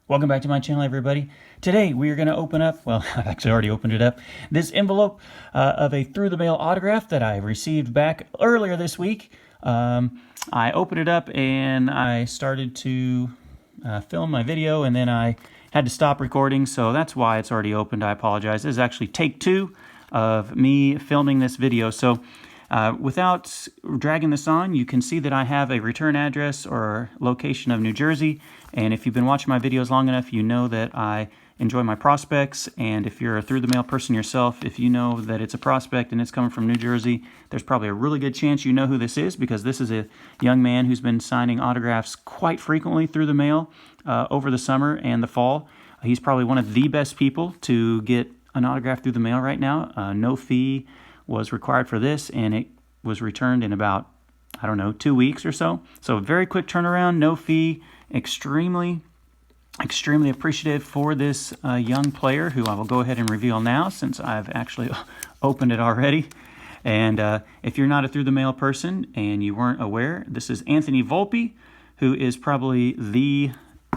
Welcome back to my channel, everybody. Today we are going to open up, well, I've actually already opened it up, this envelope of a through the mail autograph that I received back earlier this week. I opened it up and I started to film my video, and then I had to stop recording, so that's why it's already opened. I apologize. This is actually take 2 of me filming this video. So without dragging this on, you can see that I have a return address or location of New Jersey. And if you've been watching my videos long enough, you know that I enjoy my prospects. And if you're a through-the-mail person yourself, if you know that it's a prospect and it's coming from New Jersey, there's probably a really good chance you know who this is, because this is a young man who's been signing autographs quite frequently through the mail over the summer and the fall. He's probably one of the best people to get an autograph through the mail right now. No fee was required for this, and it was returned in about, I don't know, 2 weeks or so. So a very quick turnaround, no fee. Extremely appreciative for this young player, who I will go ahead and reveal now since I've actually opened it already. And if you're not a through-the-mail person and you weren't aware, this is Anthony Volpe, who is probably the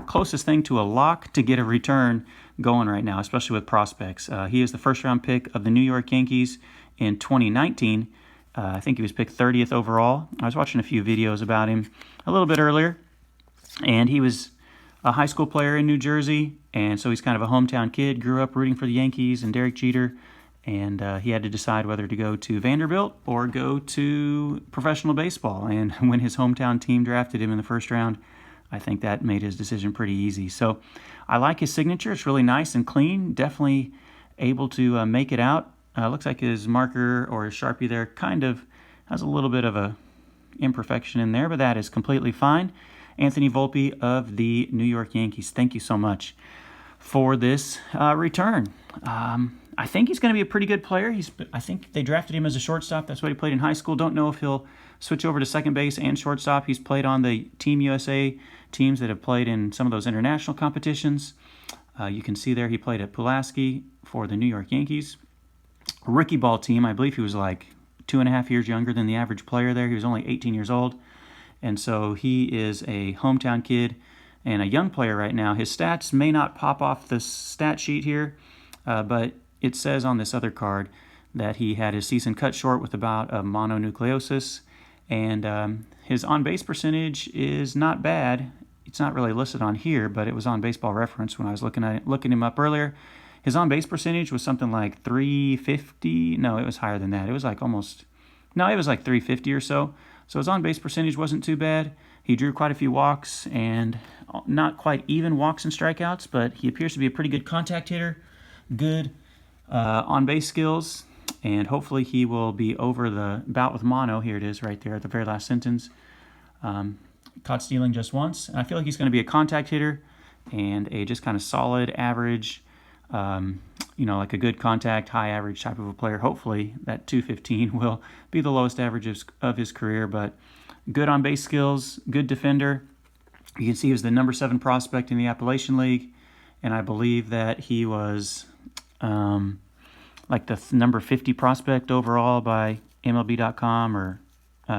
closest thing to a lock to get a return going right now, especially with prospects. He is the first-round pick of the New York Yankees in 2019. I think he was picked 30th overall. I was watching a few videos about him a little bit earlier, and he was a high school player in New Jersey, and so he's kind of a hometown kid, grew up rooting for the Yankees and Derek Jeter, and he had to decide whether to go to Vanderbilt or go to professional baseball. And when his hometown team drafted him in the first round, I think that made his decision pretty easy. So I like his signature. It's really nice and clean, definitely able to make it out. Looks like his marker or his Sharpie there kind of has a little bit of a imperfection in there, but that is completely fine. Anthony Volpe of the New York Yankees, thank you so much for this return. I think he's going to be a pretty good player. I think they drafted him as a shortstop. That's what he played in high school. Don't know if he'll switch over to second base and shortstop. He's played on the Team USA teams that have played in some of those international competitions. You can see there he played at Pulaski for the New York Yankees. Rookie ball team, I believe he was like 2.5 years younger than the average player there. He was only 18 years old. And so he is a hometown kid and a young player right now. His stats may not pop off the stat sheet here, but it says on this other card that he had his season cut short with about a mononucleosis, and his on-base percentage is not bad. It's not really listed on here, but it was on Baseball Reference when I was looking him up earlier. His on-base percentage was something like 350. No, it was higher than that. It was like it was like 350 or so. So his on-base percentage wasn't too bad. He drew quite a few walks and not quite even walks and strikeouts, but he appears to be a pretty good contact hitter, good on-base skills, and hopefully he will be over the bout with mono. Here it is right there at the very last sentence. Caught stealing just once. And I feel like he's going to be a contact hitter and a just kind of solid average, like a good contact, high average type of a player. Hopefully that 215 will be the lowest average of his career, but good on base skills, good defender. You can see he was the number 7 prospect in the Appalachian League, and I believe that he was like the number 50 prospect overall by MLB.com or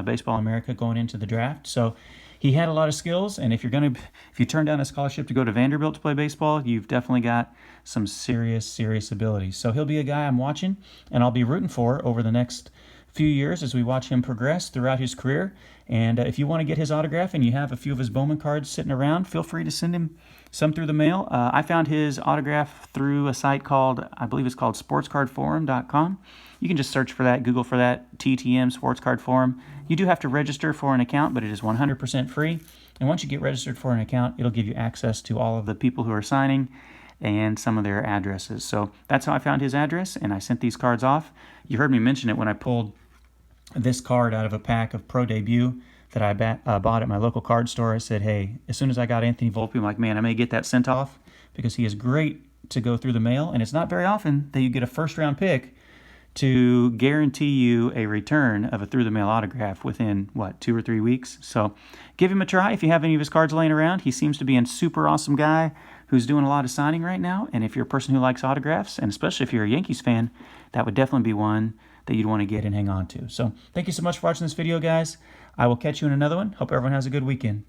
Baseball America going into the draft. So he had a lot of skills, and if you turn down a scholarship to go to Vanderbilt to play baseball, you've definitely got some serious abilities. So he'll be a guy I'm watching, and I'll be rooting for over the next few years as we watch him progress throughout his career. And if you want to get his autograph and you have a few of his Bowman cards sitting around, feel free to send him some through the mail. I found his autograph through a site I believe it's called sportscardforum.com. You can just search for that, Google for that, TTM Sports Card Forum. You do have to register for an account, but it is 100% free. And once you get registered for an account, it'll give you access to all of the people who are signing and some of their addresses. So that's how I found his address, and I sent these cards off. You heard me mention it when I pulled this card out of a pack of Pro Debut that I bought at my local card store. I said, hey, as soon as I got Anthony Volpe, I'm like, man, I may get that sent off, because he is great to go through the mail, and it's not very often that you get a first-round pick to guarantee you a return of a through-the-mail autograph within, 2 or 3 weeks. So give him a try if you have any of his cards laying around. He seems to be a super awesome guy who's doing a lot of signing right now, and if you're a person who likes autographs, and especially if you're a Yankees fan, that would definitely be one that you'd want to get and hang on to. So thank you so much for watching this video, guys. I will catch you in another one. Hope everyone has a good weekend.